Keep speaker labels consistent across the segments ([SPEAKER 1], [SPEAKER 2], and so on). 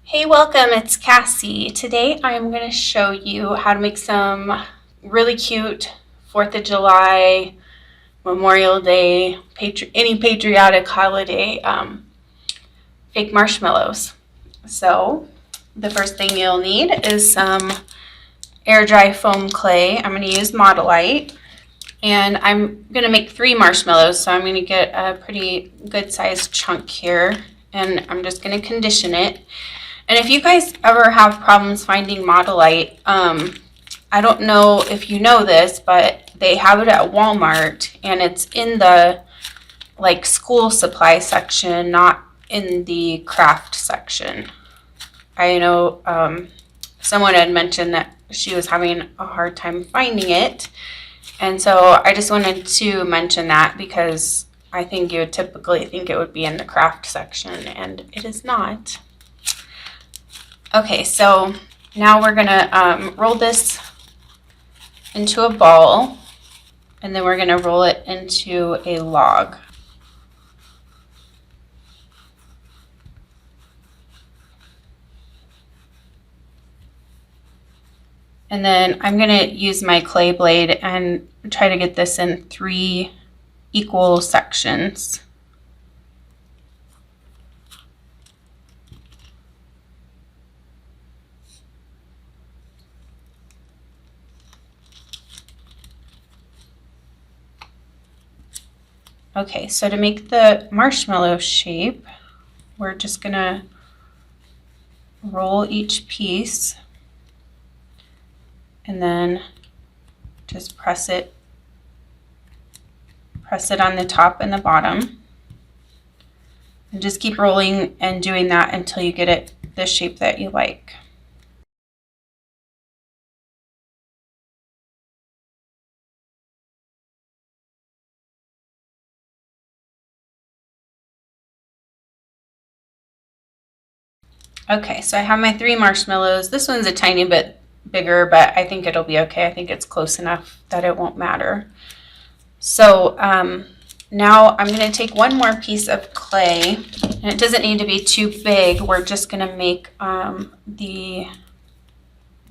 [SPEAKER 1] Hey, welcome, it's Cassie. Today I'm going to show you how to make some really cute 4th of July, Memorial Day, any patriotic holiday fake marshmallows. So the first thing you'll need is some air dry foam clay. I'm going to use Modelite, and I'm going to make 3 marshmallows, so I'm going to get a pretty good sized chunk here, and I'm just going to condition it. And if you guys ever have problems finding Modelite, I don't know if you know this, but they have it at Walmart, and it's in the like school supply section, not in the craft section. I know someone had mentioned that she was having a hard time finding it, and so I just wanted to mention that because I think you would typically think it would be in the craft section, and it is not. Okay, so now we're gonna roll this into a ball, and then we're gonna roll it into a log. And then I'm gonna use my clay blade and try to get this in 3 equal sections. Okay, so to make the marshmallow shape, we're just gonna roll each piece and then just press it on the top and the bottom, and just keep rolling and doing that until you get it the shape that you like. Okay, so I have my 3 marshmallows. This one's a tiny bit bigger, but I think it'll be okay. I think it's close enough that it won't matter. So now I'm going to take one more piece of clay, and it doesn't need to be too big. We're just going to make the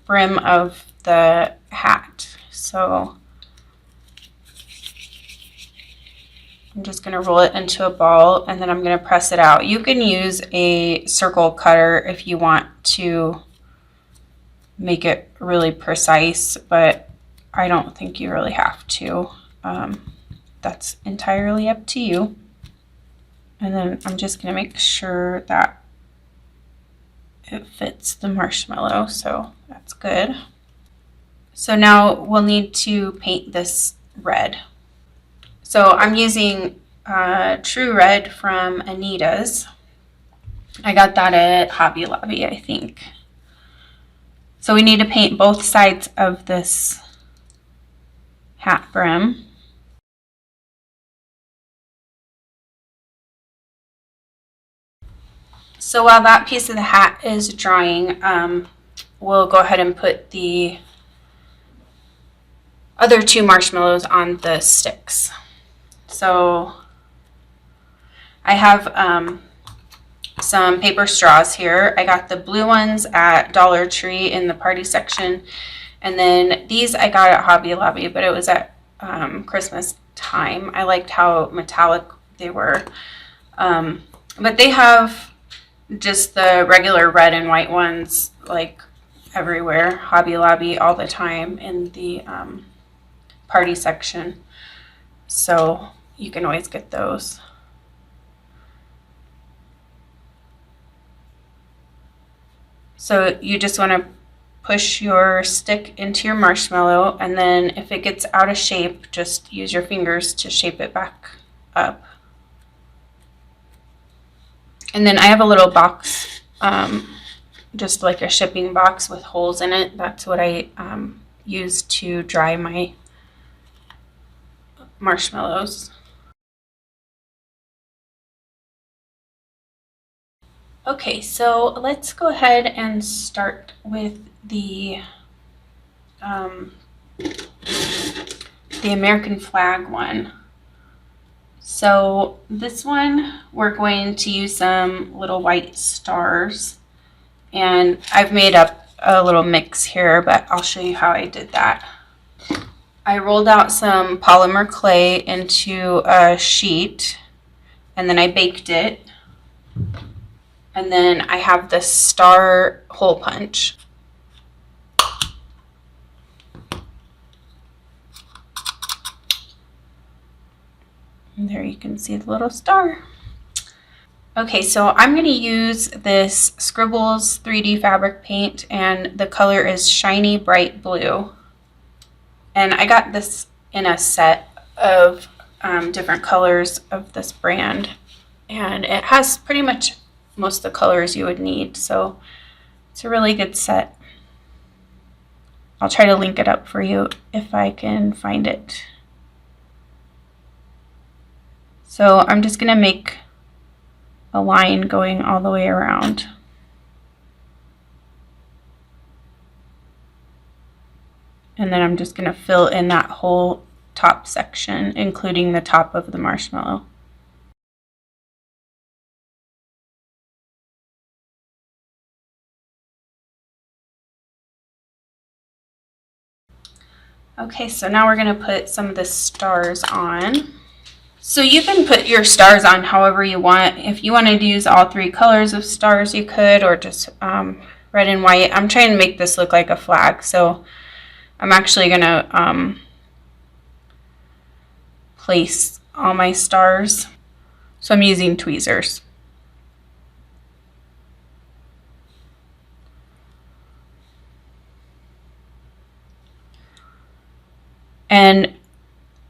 [SPEAKER 1] brim of the hat. So I'm just going to roll it into a ball, and then I'm going to press it out. You can use a circle cutter if you want to make it really precise, but I don't think you really have to. That's entirely up to you. And then I'm just going to make sure that it fits the marshmallow, so that's good. So now we'll need to paint this red. So I'm using True Red from Anita's. I got that at Hobby Lobby, I think. So we need to paint both sides of this hat brim. So while that piece of the hat is drying, we'll go ahead and put the other 2 marshmallows on the sticks. So I have some paper straws here. I got the blue ones at Dollar Tree in the party section, and then these I got at Hobby Lobby, but it was at Christmas time. I liked how metallic they were, but they have just the regular red and white ones like everywhere, Hobby Lobby all the time in the party section, so you can always get those. So you just want to push your stick into your marshmallow, and then if it gets out of shape, just use your fingers to shape it back up. And then I have a little box, just like a shipping box with holes in it. That's what I use to dry my marshmallows. Okay, so let's go ahead and start with the American flag one. So this one, we're going to use some little white stars, And I've made up a little mix here, but I'll show you how I did that. I rolled out some polymer clay into a sheet, and then I baked it. And then I have the star hole punch. And there you can see the little star. Okay, so I'm going to use this Scribbles 3D fabric paint, and the color is Shiny Bright Blue. And I got this in a set of different colors of this brand. And it has pretty much most of the colors you would need, so it's a really good set. I'll try to link it up for you if I can find it. So I'm just going to make a line going all the way around. And then I'm just going to fill in that whole top section, including the top of the marshmallow. Okay, so now we're going to put some of the stars on. So you can put your stars on however you want. If you wanted to use all 3 colors of stars, you could, or just red and white. I'm trying to make this look like a flag, so I'm actually going to place all my stars. So I'm using tweezers. And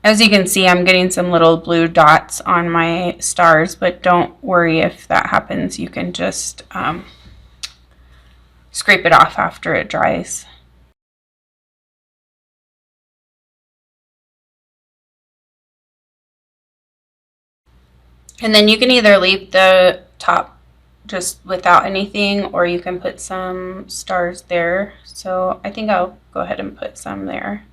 [SPEAKER 1] as you can see, I'm getting some little blue dots on my stars, but don't worry if that happens. You can just scrape it off after it dries. And then you can either leave the top just without anything, or you can put some stars there. So I think I'll go ahead and put some there.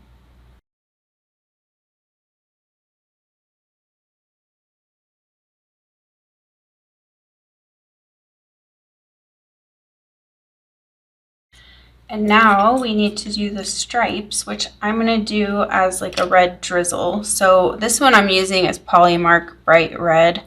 [SPEAKER 1] And now we need to do the stripes, which I'm going to do as like a red drizzle. So this one I'm using is Polymark Bright Red.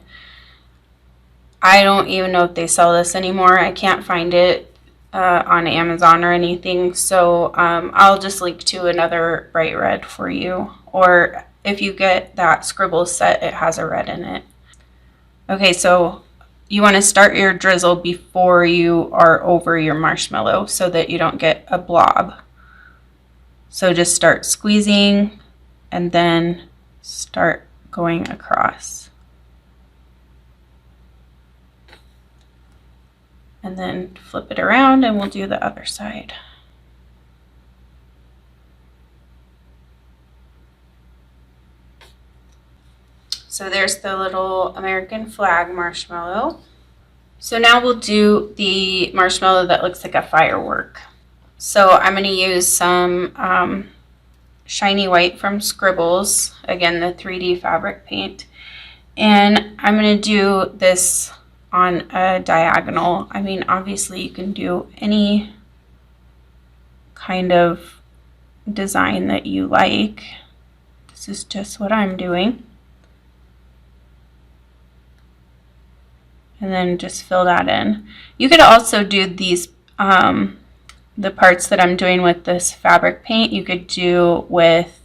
[SPEAKER 1] I don't even know if they sell this anymore. I can't find it on Amazon or anything. So I'll just link to another bright red for you. Or if you get that Scribbles set, it has a red in it. Okay, so you want to start your drizzle before you are over your marshmallow so that you don't get a blob. So just start squeezing and then start going across. And then flip it around and we'll do the other side. So there's the little American flag marshmallow. So now we'll do the marshmallow that looks like a firework. So I'm going to use some shiny white from Scribbles, again the 3D fabric paint, and I'm going to do this on a diagonal. I mean, obviously you can do any kind of design that you like. This is just what I'm doing. And then just fill that in. You could also do these, the parts that I'm doing with this fabric paint, you could do with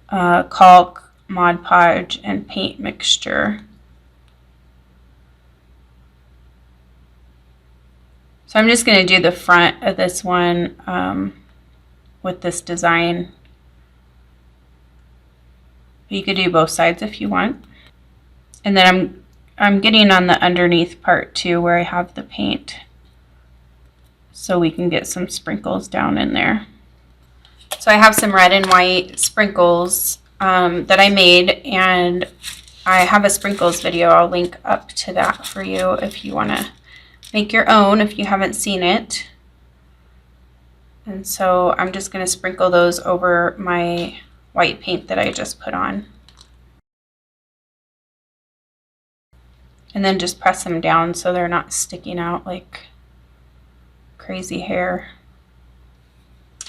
[SPEAKER 1] caulk, Mod Podge, and paint mixture. So I'm just going to do the front of this one with this design. You could do both sides if you want. And then I'm getting on the underneath part too where I have the paint, so we can get some sprinkles down in there. So I have some red and white sprinkles that I made, and I have a sprinkles video. I'll link up to that for you if you want to make your own if you haven't seen it. And so I'm just going to sprinkle those over my white paint that I just put on. And then just press them down so they're not sticking out like crazy hair.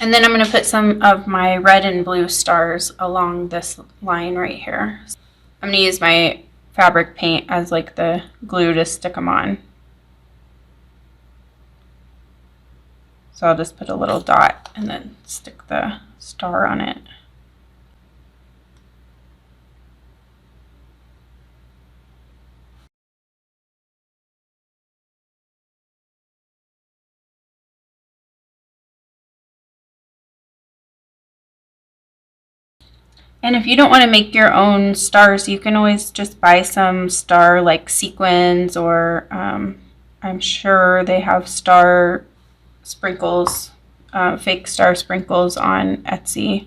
[SPEAKER 1] And then I'm going to put some of my red and blue stars along this line right here. I'm going to use my fabric paint as like the glue to stick them on. So I'll just put a little dot and then stick the star on it. And if you don't want to make your own stars, you can always just buy some star like sequins, or I'm sure they have star sprinkles, fake star sprinkles on Etsy.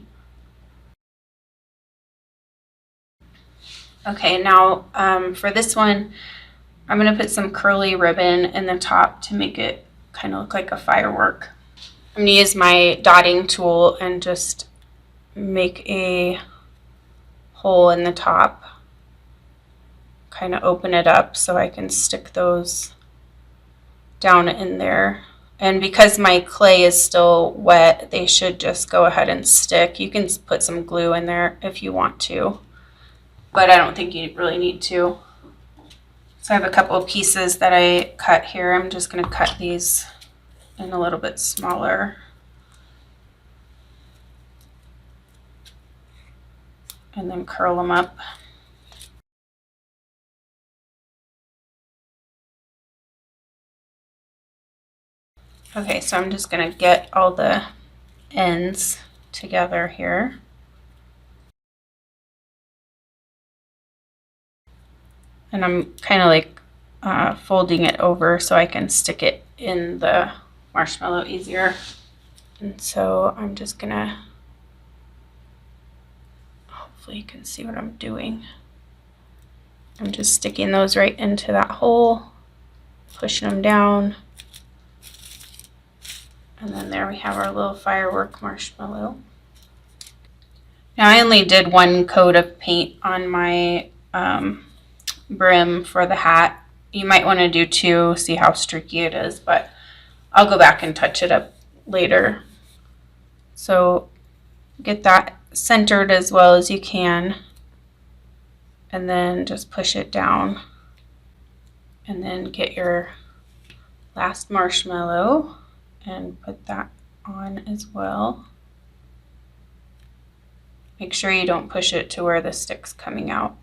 [SPEAKER 1] Okay, now for this one, I'm going to put some curly ribbon in the top to make it kind of look like a firework. I'm going to use my dotting tool and just make a hole in the top, kind of open it up so I can stick those down in there. And because my clay is still wet, they should just go ahead and stick. You can put some glue in there if you want to, but I don't think you really need to. So I have a couple of pieces that I cut here. I'm just going to cut these in a little bit smaller. And then curl them up. Okay, so I'm just going to get all the ends together here. And I'm kind of like folding it over so I can stick it in the marshmallow easier. And so I'm just going to, hopefully you can see what I'm doing. I'm just sticking those right into that hole, pushing them down. And then there we have our little firework marshmallow. Now I only did one coat of paint on my brim for the hat. You might want to do two, see how streaky it is, but I'll go back and touch it up later. So get that centered as well as you can, and then just push it down, and then get your last marshmallow and put that on as well. Make sure you don't push it to where the stick's coming out,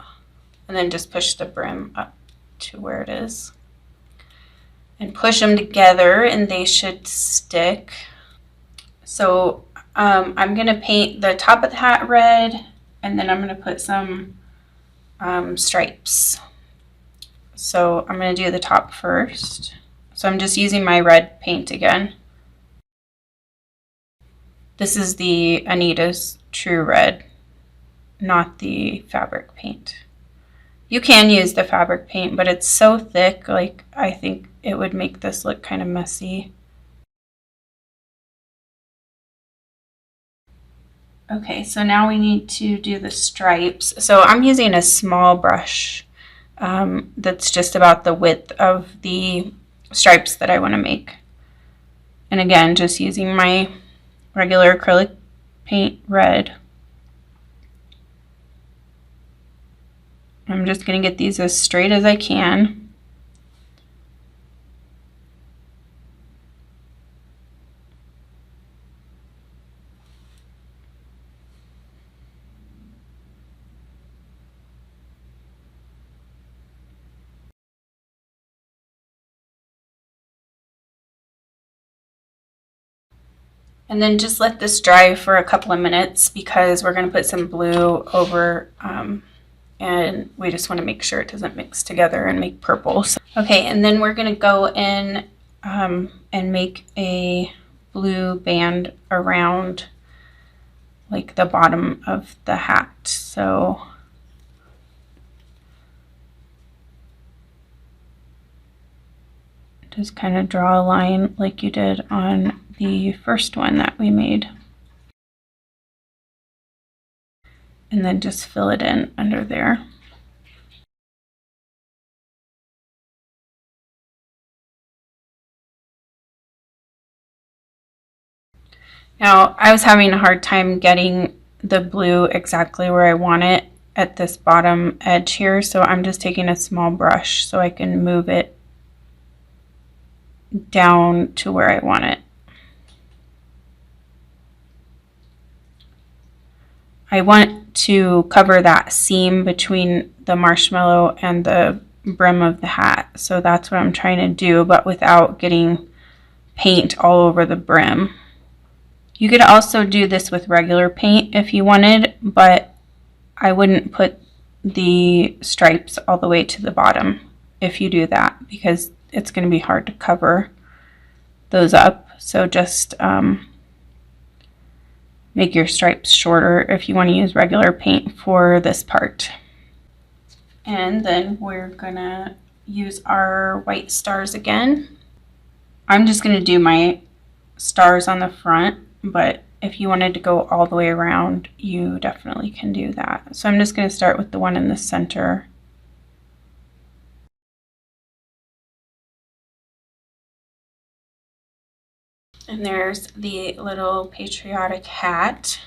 [SPEAKER 1] and then just push the brim up to where it is. And push them together and they should stick. So I'm going to paint the top of the hat red, and then I'm going to put some stripes. So I'm going to do the top first. So I'm just using my red paint again. This is the Anita's True Red, not the fabric paint. You can use the fabric paint, but it's so thick, like I think it would make this look kind of messy. Okay, so now we need to do the stripes. So I'm using a small brush that's just about the width of the stripes that I want to make. And again, just using my regular acrylic paint red. I'm just going to get these as straight as I can. And then just let this dry for a couple of minutes because we're going to put some blue over and we just want to make sure it doesn't mix together and make purple. So, okay, and then we're going to go in and make a blue band around like the bottom of the hat. So just kind of draw a line like you did on the first one that we made. And then just fill it in under there. Now, I was having a hard time getting the blue exactly where I want it at this bottom edge here, so I'm just taking a small brush so I can move it down to where I want it. I want to cover that seam between the marshmallow and the brim of the hat, so that's what I'm trying to do, but without getting paint all over the brim. You could also do this with regular paint if you wanted, but I wouldn't put the stripes all the way to the bottom if you do that, because it's going to be hard to cover those up. So just make your stripes shorter if you want to use regular paint for this part. And then we're gonna use our white stars again. I'm just gonna do my stars on the front, but if you wanted to go all the way around, you definitely can do that. So I'm just gonna start with the one in the center. And there's the little patriotic hat.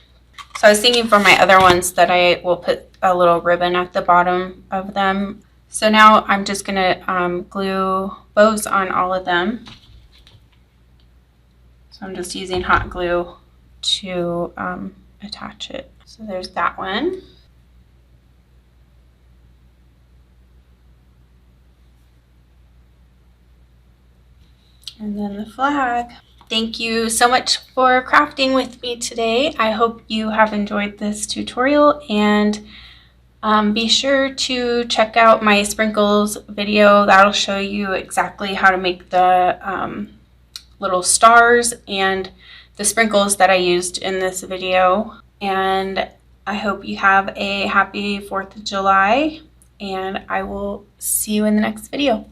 [SPEAKER 1] So I was thinking for my other ones that I will put a little ribbon at the bottom of them. So now I'm just gonna glue bows on all of them. So I'm just using hot glue to attach it. So there's that one. And then the flag. Thank you so much for crafting with me today. I hope you have enjoyed this tutorial, and be sure to check out my sprinkles video. That'll show you exactly how to make the little stars and the sprinkles that I used in this video. And I hope you have a happy 4th of July, and I will see you in the next video.